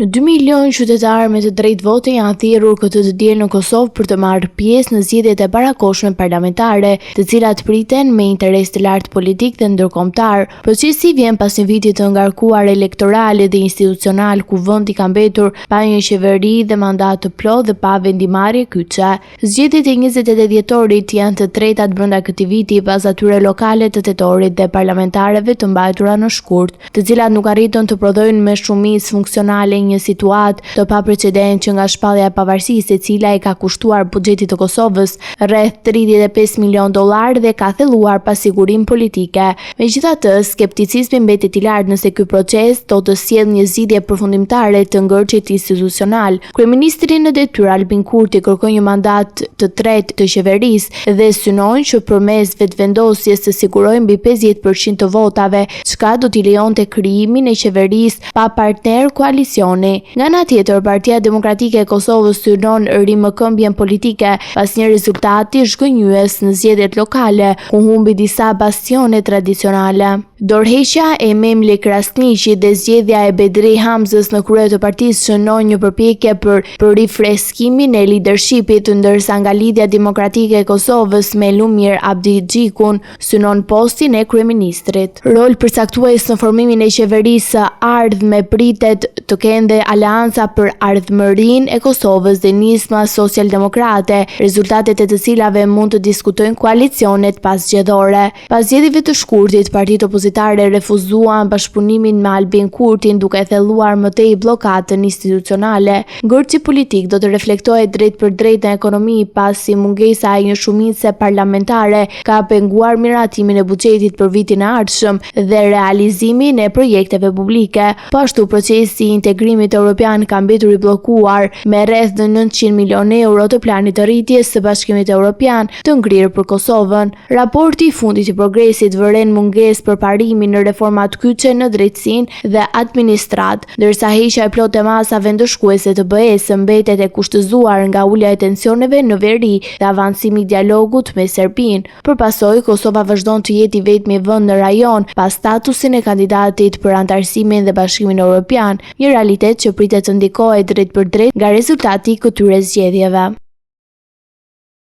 Në 2 milion qytetarë me të drejtë vote janë thirrur këtë të diel në Kosovë për të marrë pjesë në zgjedhjet e parakohshme parlamentare, të cilat priten me interes të lartë politik dhe ndërkombëtar. Procesi vjen pas një viti të ngarkuar elektoral dhe institucional ku vendi ka mbetur pa një qeveri dhe mandat të plotë dhe pa vendimarrje kyçe. Zgjedhjet e 28 dhjetorit janë të tretat brenda këtij viti pas atyre lokale të tetorit dhe parlamentareve të mbajtura në shkurt, të cilat nuk arritën të prodhojnë me shumicë funksionale një situatë të paprecedent që nga shpallja e pavarësisë, e cila i ka kushtuar buxhetit të Kosovës rreth $35 milion dhe ka thelluar pasigurim politike. Megjithatë, skepticizmi mbetet i lartë nëse ky proces do të sjellë një zgjidhje përfundimtare të ngërçit institucional. Kryeministri në detyrë Albin Kurti kërkoi një mandat të tretë të qeverisë dhe synon që përmes vetvendosjes të sigurojë mbi 50% të votave, çka do t'i lejonte krijimin e qeverisë pa partner koalicioni. Nga ana tjetër, Partia Demokratike e Kosovës synon rimëkëmbjen politike pas një rezultati zhgënjyes në zgjedhjet lokale, ku humbi disa bastione tradicionale. Dorëheqja e Memli Krasniqit dhe zgjedhja e Bedri Hamzës në krye të partisë shënon një përpjekje për rifreskimin e leadershipit, ndërsa nga Lidhja Demokratike e Kosovës me Lumir Abdixhikun synon postin e kryeministrit. Rol përcaktues në formimin e qeverisë së ardhme pritet të kenë dhe Aleanca për Ardhmërinë e Kosovës dhe Nisma Socialdemokrate, rezultatet e të cilave mund të diskutojnë koalicionet pasgjedhore. Pas zgjedhjeve të shkurtit, partitë opozitare refuzuan bashkëpunimin me Albin Kurtin, duke thelluar më tej bllokadën institucionale. Ngërçi politik do të reflektohet drejt për drejt në ekonomi, pasi mungesa e një shumice parlamentare ka penguar miratimin e buxhetit për vitin e ardhshëm dhe realizimin e projekteve publike. Po ashtu, procesi i integrimit evropian ka mbetur i bllokuar me rreth €900 milion të planit të rritjes së Bashkimit Evropian të ngrirë për Kosovën. Raporti i fundit i progresit vëren mungesë për parimin në reformat kyçe në drejtësinë dhe administratë, ndërsa heqja e plotë e masave ndëshkuese të BE-s mbetet e kushtëzuar nga ulja e tensioneve në veri dhe avancimi i dialogut me Serbinë. Përpasoj, Kosova vazhdon të jetë i vetmi vend në rajon pas statusin e kandidatit për antarësimin dhe Bashkimin Evropian, një realitet që pritet të ndikohet drejt për drejt nga rezultati i këtyre zgjedhjeve.